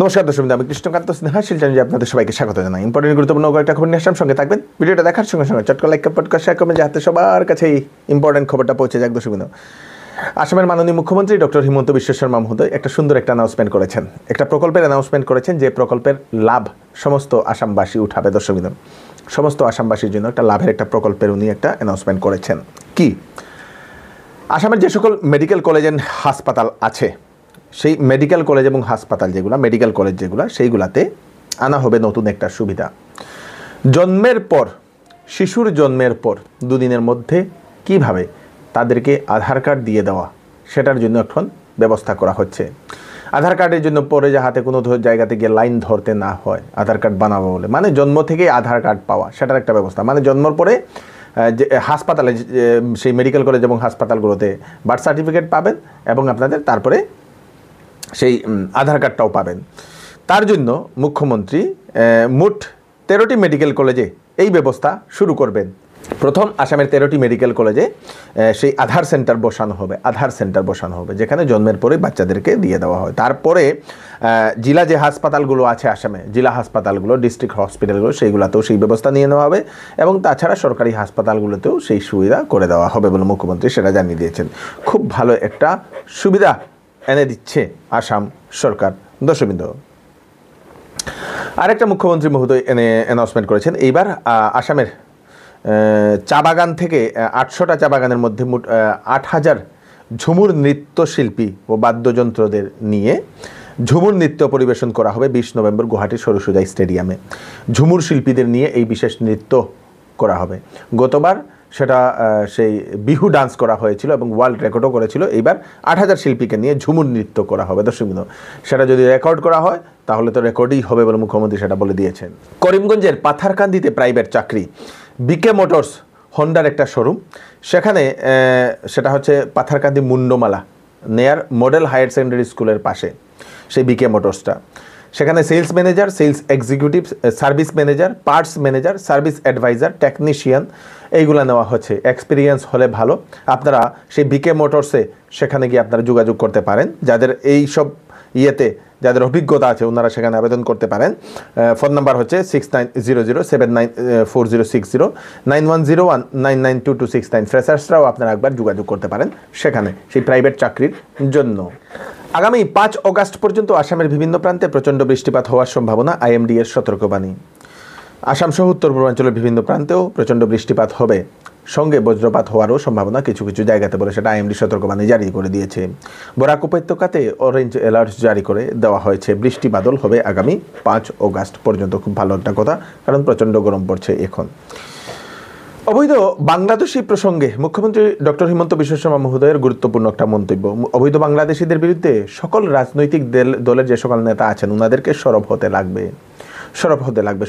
নমস্কার দর্শক, আমি কৃষ্ণকান্ত স্নেহাশীল চ্যানেলে আপনাদের সবাইকে স্বাগত জানাই। ইম্পর্টেন্ট গুরুত্বপূর্ণ কয়েকটা খবর নিয়ে আসলাম, সঙ্গে থাকবেন। ভিডিওটা দেখার সঙ্গে সঙ্গে চটকা লাইক পডকাস্ট শেয়ার করবেন, যাতে সবার কাছে এই ইম্পর্টেন্ট খবরটা পৌঁছে যাক। দর্শক, আসামের মাননীয় মুখ্যমন্ত্রী ডক্টর হিমন্ত বিশ্ব শর্মা মহোদয় একটা সুন্দর অ্যানাউন্সমেন্ট করেছেন, একটা প্রকল্পের অ্যানাউন্সমেন্ট করেছেন, যে প্রকল্পের লাভ সমস্ত আসামবাসী উঠাবে। দর্শক, সমস্ত আসামবাসীর জন্য একটা লাভের একটা প্রকল্পের উনি একটা অ্যানাউন্সমেন্ট করেছেন। কি? আসামের যে সকল মেডিকেল কলেজ অ্যান্ড হাসপাতাল আছে, সেই মেডিকেল কলেজ এবং হাসপাতাল যেগুলো, মেডিকেল কলেজ যেগুলো, সেইগুলাতে আনা হবে নতুন একটা সুবিধা। জন্মের পর, শিশুর জন্মের পর 2 দিনের মধ্যে কিভাবে তাদেরকে আধার কার্ড দিয়ে দেওয়া, সেটার জন্য এখন ব্যবস্থা করা হচ্ছে। আধার কার্ডের জন্য পরে হাতে কোনো জায়গাতে গিয়ে লাইন ধরতে না হয়, আধার কার্ড বানাবো বলে, মানে জন্ম থেকেই আধার কার্ড পাওয়া, সেটার একটা ব্যবস্থা। মানে জন্মর পরে যে হাসপাতালে, সেই মেডিকেল কলেজ এবং হাসপাতালগুলোতে বার্থ সার্টিফিকেট পাবেন এবং আপনাদের তারপরে সেই আধার কার্ডটাও পাবেন। তার জন্য মুখ্যমন্ত্রী মোট 13টি মেডিকেল কলেজে এই ব্যবস্থা শুরু করবেন। প্রথম আসামের 13টি মেডিকেল কলেজে সেই আধার সেন্টার বসানো হবে, যেখানে জন্মের পরে বাচ্চাদেরকে দিয়ে দেওয়া হয়। তারপরে জেলা যে হাসপাতালগুলো আছে আসামে, জেলা হাসপাতালগুলো, ডিস্ট্রিক্ট হসপিটালগুলো, সেইগুলোতেও সেই ব্যবস্থা নিয়ে নেওয়া হবে এবং তাছাড়া সরকারি হাসপাতালগুলোতেও সেই সুবিধা করে দেওয়া হবে বলে মুখ্যমন্ত্রী সেটা জানিয়ে দিয়েছেন। খুব ভালো একটা সুবিধা এনে দিচ্ছে আসাম সরকার। দর্শকবৃন্দ, আরেকটা মুখ্যমন্ত্রী মহোদয় অ্যানাউন্সমেন্ট করেছেন। এইবার আসামের চা বাগান থেকে 800টা চা বাগানের মধ্যে মোট 8000 ঝুমুর নৃত্যশিল্পী ও বাদ্যযন্ত্রদের নিয়ে ঝুমুর নৃত্য পরিবেশন করা হবে 20 নভেম্বর গুয়াহাটি সরুসজাই স্টেডিয়ামে। ঝুমুর শিল্পীদের নিয়ে এই বিশেষ নৃত্য করা হবে। গতবার সেটা সেই বিহু ডান্স করা হয়েছিল এবং ওয়ার্ল্ড রেকর্ডও করেছিল। এইবার 8000 শিল্পীকে নিয়ে ঝুমুর নৃত্য করা হবে। দর্শকবৃন্দ, সেটা যদি রেকর্ড করা হয় তাহলে তো রেকর্ডই হবে বলে মুখ্যমন্ত্রী সেটা বলে দিয়েছেন। করিমগঞ্জের পাথারকান্দিতে প্রাইভেট চাকরি, বিকে মোটরস হন্ডার একটা শোরুম, সেখানে সেটা হচ্ছে পাথারকান্দি মুন্ডমালা নেয়ার মডেল হায়ার সেকেন্ডারি স্কুলের পাশে সেই বিকে মোটরসটা। সেখানে sales manager, sales executive, service manager, parts manager, service advisor, technician, এইগুলো নেওয়া হচ্ছে। এক্সপিরিয়েন্স হলে ভালো, আপনারা সেই বিকে মোটরসে সেখানে গিয়ে আপনারা যোগাযোগ করতে পারেন। যাদের এই সব ইয়েতে যাদের অভিজ্ঞতা আছে ওনারা সেখানে আবেদন করতে পারেন। ফোন নাম্বার হচ্ছে 6900794060, 9101992269। ফ্রেশার্সরাও আপনারা একবার যোগাযোগ করতে পারেন সেখানে সেই প্রাইভেট চাকরির জন্য। আগামী 5 অগাস্ট পর্যন্ত আসামের বিভিন্ন প্রান্তে প্রচণ্ড বৃষ্টিপাত হওয়ার সম্ভাবনা, আইএমডি এর সতর্কবাণী। আসাম সহ উত্তর পূর্বাঞ্চলের বিভিন্ন প্রান্তেও প্রচণ্ড বৃষ্টিপাত হবে, সঙ্গে বজ্রপাত হওয়ারও সম্ভাবনা কিছু কিছু জায়গাতে বলে সেটা আইএমডি সতর্কবাণী জারি করে দিয়েছে। বরাক উপত্যকাতে অরেঞ্জ অ্যালার্ট জারি করে দেওয়া হয়েছে। বৃষ্টি বাদল হবে আগামী 5 অগাস্ট পর্যন্ত। খুব ভালো একটা কথা, কারণ প্রচণ্ড গরম পড়ছে এখন। অবৈধ বাংলাদেশি প্রসঙ্গে মুখ্যমন্ত্রী ডক্টর হিমন্ত বিশ্ব শর্মা মহোদয়ের গুরুত্বপূর্ণ একটা মন্তব্য। অবৈধ বাংলাদেশিদের বিরুদ্ধে সকল রাজনৈতিক দলের যে সকল নেতা আছেন ওনাদেরকে সরব হতে লাগবে।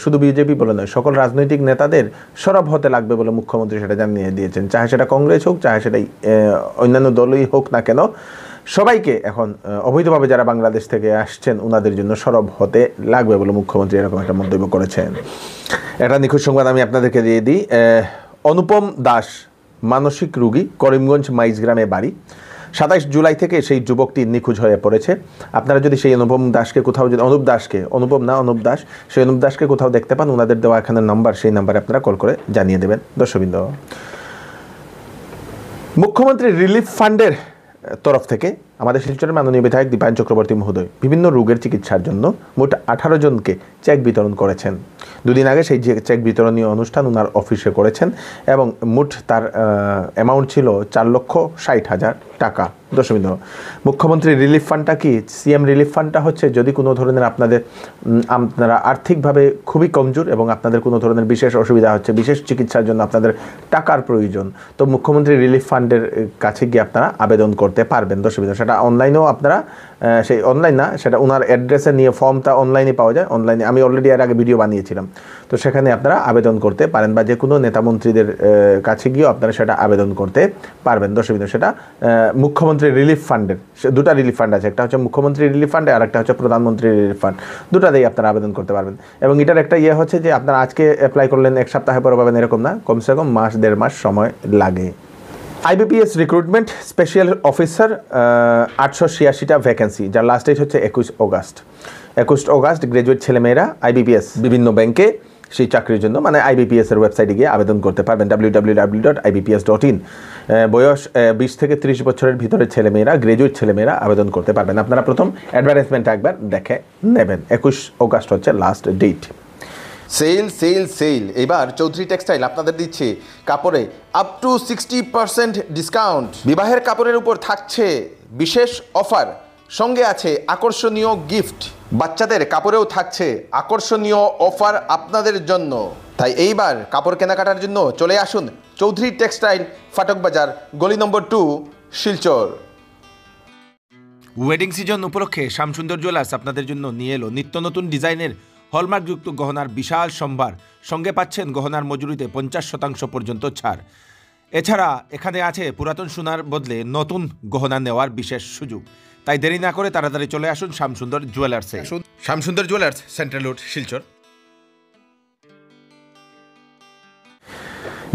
শুধু বিজেপি বলে নয়, সকল রাজনৈতিক নেতাদের সরব হতে লাগবে বলে মুখ্যমন্ত্রী সেটা জানিয়ে দিয়েছেন। চাহে সেটা কংগ্রেস হোক, চাহে সেটাই অন্যান্য দলই হোক না কেন, সবাইকে এখন অবৈধভাবে যারা বাংলাদেশ থেকে আসছেন ওনাদের জন্য সরব হতে লাগবে বলে মুখ্যমন্ত্রী এরকম একটা মন্তব্য করেছেন। এটা নিখুঁত সংবাদ আমি আপনাদেরকে দিয়ে দিই। অনুপম দাস মানসিক রোগী, করিমগঞ্জ মাইজগ্রামে বাড়ি। 27 জুলাই থেকে সেই যুবকটি নিখোঁজ হয়ে পড়েছে। আপনারা যদি সেই অনুপ দাসকে কোথাও দেখতে পান, ওনাদের দেওয়া এখানে নাম্বার, সেই নাম্বারে আপনারা কল করে জানিয়ে দেবেন। দর্শকবৃন্দ, মুখ্যমন্ত্রী রিলিফ ফান্ডের তরফ থেকে আমাদের শিলচরের মাননীয় বিধায়ক দীপায়ন চক্রবর্তী মহোদয় বিভিন্ন রোগের চিকিৎসার জন্য মোট 18 জনকে চেক বিতরণ করেছেন। 2 দিন আগে সেই চেক বিতরণীয় অনুষ্ঠান ওনার অফিসে করেছেন এবং মোট তার অ্যামাউন্ট ছিল 4,60,000 টাকা। দর্শকবৃন্দ, মুখ্যমন্ত্রী রিলিফ ফান্ডটা কি? সিএম রিলিফ ফান্ডটা হচ্ছে যদি কোনো ধরনের আপনারা আর্থিকভাবে খুবই কমজোর এবং আপনাদের কোনো ধরনের বিশেষ অসুবিধা হচ্ছে, বিশেষ চিকিৎসার জন্য আপনাদের টাকার প্রয়োজন, তো মুখ্যমন্ত্রী রিলিফ ফান্ডের কাছে গিয়ে আপনারা আবেদন করতে পারবেন। দর্শকবৃন্দ, সেটা অনলাইনেও আপনারা সেই অনলাইন না, সেটা ওনার অ্যাড্রেসে নিয়ে ফর্মটা অনলাইনে পাওয়া যায়। অনলাইনে আমি অলরেডি এর আগে ভিডিও বানিয়েছিলাম, তো সেখানে আপনারা আবেদন করতে পারেন বা যে কোনো নেতামন্ত্রীদের কাছে গিয়েও আপনারা সেটা আবেদন করতে পারবেন। দর্শকবৃন্দ, সেটা মুখ্যমন্ত্রী রিলিফ ফান্ডের 2টা রিলিফ ফান্ড আছে, একটা হচ্ছে মুখ্যমন্ত্রী রিলিফ ফান্ড আর একটা হচ্ছে প্রধানমন্ত্রী রিলিফ ফান্ড। 2টাতেই আপনারা আবেদন করতে পারবেন। এবং এটার একটা হচ্ছে যে আপনারা আজকে অ্যাপ্লাই করলেন 1 সপ্তাহে পরে পাবেন এরকম না, কমসে কম 1.5 মাস সময় লাগে। আইবিপিএস রিক্রুটমেন্ট স্পেশাল অফিসার 886টা ভ্যাকেন্সি, যার লাস্ট ডেট হচ্ছে 21 অগাস্ট। 21 অগাস্ট গ্র্যাজুয়েট ছেলেমেয়েরা আইবিপিএস বিভিন্ন ব্যাংকে সেই চাকরির জন্য মানে আইবিপিএস এর ওয়েবসাইটে গিয়ে আবেদন করতে পারবেন, www.ibps.in। বয়স 20 থেকে 30 বছরের ভিতরে ছেলেমেয়েরা, গ্র্যাজুয়েট ছেলেমেয়েরা আবেদন করতে পারবেন। আপনারা প্রথম অ্যাডভার্টাইজমেন্ট একবার দেখে নেবেন। 21 অগাস্ট হচ্ছে last date. Sale sale sale, এবার চৌধুরী টেক্সটাইল আপনাদের দিচ্ছে কাপড়ে আপ টু 60% ডিসকাউন্ট। বিবাহের কাপড়ের উপর থাকছে বিশেষ অফার, সঙ্গে আছে আকর্ষণীয় গিফট। বাচ্চাদের কাপড়েও থাকছে আকর্ষণীয় অফার আপনাদের জন্য। তাই এইবার কাপড় কেনাকাটার জন্য চলে আসুন চৌধুরী টেক্সটাইল, ফাটক বাজার, গলি নম্বর 2, শিলচর। ওয়েডিং সিজন উপলক্ষে শ্যামসুন্দর জুয়েলার্স আপনাদের জন্য নিয়ে এলো নিত্য নতুন ডিজাইনের হলমার্কযুক্ত গহনার বিশাল সম্ভার। সঙ্গে পাচ্ছেন গহনার মজুরিতে 50% পর্যন্ত ছাড়। এছাড়া এখানে আছে পুরাতন সোনার বদলে নতুন গহনা নেওয়ার বিশেষ সুযোগ। তাই দেরি না করে তাড়াতাড়ি চলে আসুন শ্যামসুন্দর জুয়েলার্সে। Shyamsundar jewellers, central road, Silchar.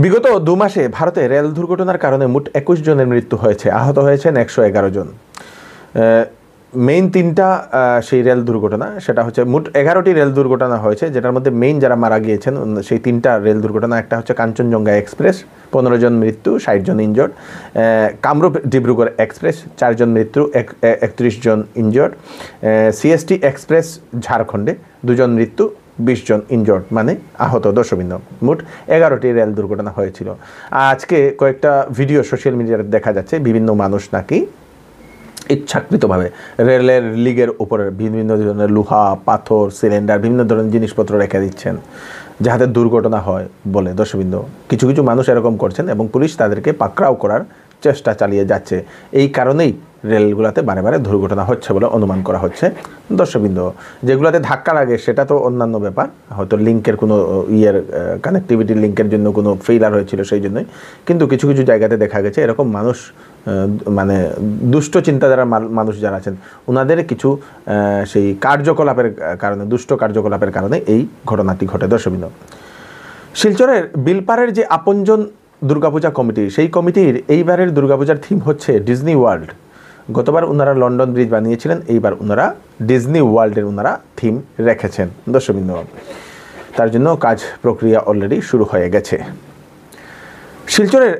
বিগত 2 মাসে ভারতে রেল দুর্ঘটনার কারণে মোট 21 জনের মৃত্যু হয়েছে, আহত হয়েছেন 111 জন। মেইন 3টা সেই রেল দুর্ঘটনা, সেটা হচ্ছে মোট 11টি রেল দুর্ঘটনা হয়েছে, যেটার মধ্যে মেইন যারা মারা গিয়েছেন সেই 3টা রেল দুর্ঘটনা। একটা হচ্ছে কাঞ্চনজঙ্ঘা এক্সপ্রেস, 15 জন মৃত্যু, 60 জন ইনজর্ড। কামরূপ ডিব্রুগড় এক্সপ্রেস, 4 জন মৃত্যু, 31 জন ইনজর্ড। সিএসটি এক্সপ্রেস ঝাড়খণ্ডে 2 জন মৃত্যু, 20 জন ইনজর্ড, মানে আহত দর্শকবৃন্দ। মোট 11টি রেল দুর্ঘটনা হয়েছিল। আজকে কয়েকটা ভিডিও সোশ্যাল মিডিয়াতে দেখা যাচ্ছে বিভিন্ন মানুষ নাকি ইচ্ছাকৃতভাবে রেলের লিগের উপরে বিভিন্ন ধরনের লোহা, পাথর, সিলিন্ডার, বিভিন্ন ধরনের জিনিসপত্র রেখে দিচ্ছেন যাতে দুর্ঘটনা হয় বলে। দর্শকবৃন্দ, কিছু কিছু মানুষ এরকম করছেন এবং পুলিশ তাদেরকে পাকড়াও করার চেষ্টা চালিয়ে যাচ্ছে। এই কারণেই রেলগুলোতে বারে বারে দুর্ঘটনা হচ্ছে বলে অনুমান করা হচ্ছে। দর্শকবৃন্দ, যেগুলোতে ধাক্কা লাগে সেটা তো অন্যান্য ব্যাপার, হয়তো লিঙ্কের কোনো কানেক্টিভিটি লিঙ্কের জন্য কোনো ফেইলার হয়েছিল সেই জন্যই। কিন্তু কিছু কিছু জায়গাতে দেখা গেছে এরকম মানুষ মানে দুষ্ট চিন্তাধারার মানুষ যারা আছেন ওনাদের কিছু সেই কার্যকলাপের কারণে, দুষ্ট কার্যকলাপের কারণে এই ঘটনাটি ঘটে। দর্শকবৃন্দ, শিলচরের বিলপাড়ের যে আপনজন দুর্গাপূজা কমিটি, সেই কমিটির এইবারের দুর্গাপূজার থিম হচ্ছে ডিজনি ওয়ার্ল্ড। গতবার ওনারা লন্ডন ব্রিজ বানিয়েছিলেন, এইবার ওনারা ডিজনি ওয়ার্ল্ডের ওনারা থিম রেখেছেন। দর্শকবৃন্দ, তার জন্য কাজ প্রক্রিয়া অলরেডি শুরু হয়ে গেছে। শিলচরের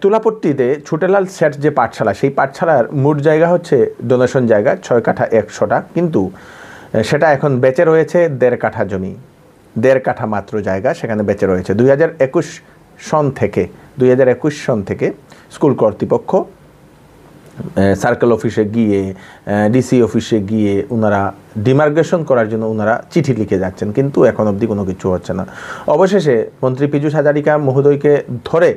তুলাপট্টিতে ছোটেলাল সেট যে পাঠশালা, সেই পাঠশালার মোট জায়গা হচ্ছে ডোনেশন জায়গা 6 কাঠা 100টা, কিন্তু সেটা এখন বেচে রয়েছে 1.5 কাঠা জমি, 1.5 কাঠা মাত্র জায়গা সেখানে বেচে রয়েছে। 2021 সন থেকে স্কুল কর্তৃপক্ষ সার্কেল অফিসে গিয়ে, ডিসি অফিসে গিয়ে ওনারা ডিমার্কেশন করার জন্য ওনারা চিঠি লিখে যাচ্ছেন, কিন্তু এখন অবধি কোনো কিছু হচ্ছে না। অবশেষে মন্ত্রী পীযূষ হাজারিকা মহোদয়কে ধরে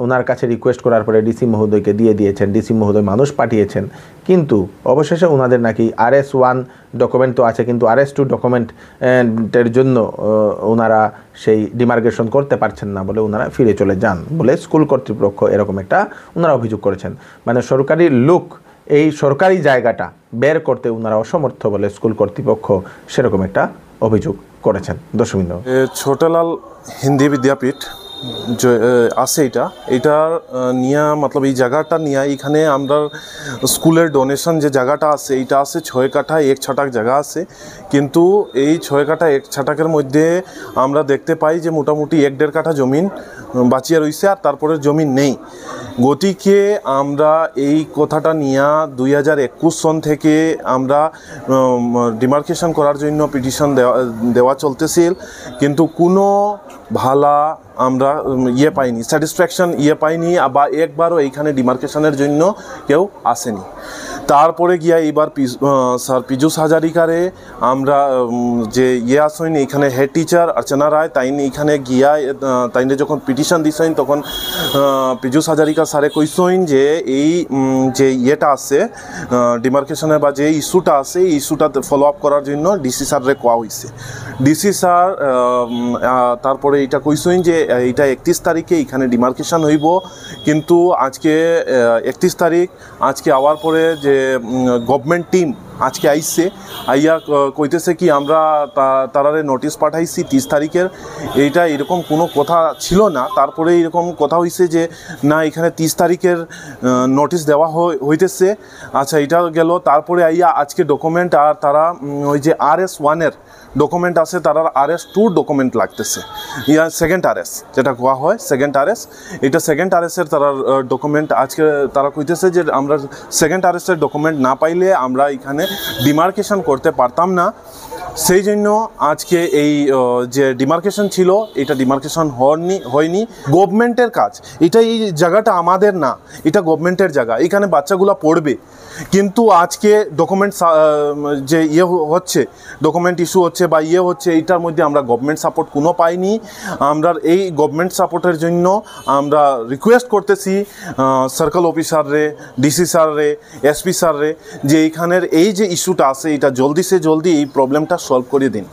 ওনার কাছে রিকোয়েস্ট করার পরে ডিসি মহোদয়কে দিয়ে দিয়েছেন, ডিসি মহোদয় মানুষ পাঠিয়েছেন, কিন্তু অবশেষে ওনাদের নাকি RS1 ডকুমেন্ট তো আছে, কিন্তু RS2 ডকুমেন্টের জন্য ওনারা সেই ডিমার্কেশন করতে পারছেন না বলে ওনারা ফিরে চলে যান বলে স্কুল কর্তৃপক্ষ এরকম একটা ওনারা অভিযোগ করেছেন। মানে সরকারি লোক এই সরকারি জায়গাটা বের করতে ওনারা অসমর্থ বলে স্কুল কর্তৃপক্ষ সেরকম একটা অভিযোগ করেছেন। দর্শকবৃন্দ, ছোটলাল হিন্দি বিদ্যাপীঠ আছে, এটার নিয়ে মতলব এই জায়গাটা নিয়ে এখানে আমরা স্কুলের ডোনেশন যে জায়গাটা আছে এইটা আছে 6 কাঠা 1 ছটাক জায়গা আছে, কিন্তু এই 6 কাঠা 1 ছটাকের মধ্যে আমরা দেখতে পাই যে মোটামুটি 1.5 কাঠা জমিন বাঁচিয়ে রয়েছে আর তারপরে জমিন নেই। গতিকে আমরা এই কথাটা নিয়ে 2021 সন থেকে আমরা ডিমার্কেশন করার জন্য পিটিশন দেওয়া চলতেছিল, কিন্তু কোনো ভালা আমরা পাইনি, স্যাটিসফ্যাকশন পাইনি, বা একবারও এইখানে ডিমার্কেশনের জন্য কেউ আসেনি। তারপরে গিয়া এবার স্যার পীযূষ হাজারিকারে আমরা যে আসেন এখানে হেড টিচার অর্চনা রায় তাইনি এখানে গিয়া তাইনে যখন পিটিশন দিছেন তখন পীযূষ হাজারিকা স্যারে কইসইন যে এই যে আছে ডিমার্কেশনের বা যে ইস্যুটা আছে এই ইস্যুটা ফলো আপ করার জন্য ডিসি স্যাররে কোয়া হয়েছে। ডিসি স্যার তারপরে এটা কইসইন যে এইটা 31 তারিখে এখানে ডিমার্কেশন হইব, কিন্তু আজকে 31 তারিখ আজকে আওয়ার পরে যে গভর্নমেন্ট টিম আজকে আইসছে, আইয়া কইতেছে কি আমরা তারারে নোটিশ পাঠাইছি 30 তারিখের, এইটা এরকম কোনো কথা ছিল না। তারপরে এরকম কথা হইছে যে না এখানে 30 তারিখের নোটিশ দেওয়া হইতেছে। আচ্ছা এটা গেল। তারপরে আইয়া আজকে ডকুমেন্ট, আর তারা ওই যে RS1-এর ডকুমেন্ট আছে, তারা RS2 ডকুমেন্ট লাগতেছে, ইয়া সেকেন্ড RS যেটা কোয়া হয় সেকেন্ড RS, এটা সেকেন্ড RS-এর তারা ডকুমেন্ট আজকে তারা কইতেছে যে আমরা সেকেন্ড RS-এর ডকুমেন্ট না পাইলে আমরা এখানে ডিমার্কেশন করতে পারতাম না। সেই জন্য আজকে এই যে ডিমার্কেশন ছিল এটা ডিমার্কেশন হয়নি। গভর্নমেন্টের কাজ এটা, এই জায়গাটা আমাদের না, এটা গভর্নমেন্টের জায়গা, এখানে বাচ্চাগুলো পড়বে। কিন্তু আজকে ডকুমেন্ট যে হচ্ছে, ডকুমেন্ট ইস্যু হচ্ছে বা হচ্ছে, এইটার মধ্যে আমরা গভর্নমেন্ট সাপোর্ট কোনো পাইনি। আমরা এই গভর্নমেন্ট সাপোর্টের জন্য আমরা রিকোয়েস্ট করতেছি সার্কেল অফিসাররে, ডিসি স্যাররে, SP স্যাররে, যে এইখানের এই যে ইস্যুটা আছে এটা জলদি সে জলদি এই প্রবলেমটা সলভ করে দিন।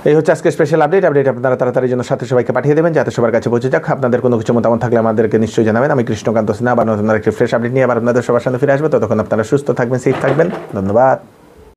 এই হচ্ছে আজকে স্পেশাল আপডেট আপনারা তাড়াতাড়ি জন্য সাথে সবাইকে পাঠিয়ে দেবেন যাতে সবার কাছে পৌঁছে যাক। আপনাদের কোনো কিছু মতামত থাকলে আমাদেরকে নিশ্চয়ই জানাবেন। আমি কৃষ্ণকান্ত সিনহা আবার নতুন একটি ফ্রেশ আপডেট নিয়ে আবার আপনাদের সবার সামনে ফিরে আসবো। ততক্ষণ আপনারা সুস্থ থাকবেন, সেফ থাকবেন। ধন্যবাদ।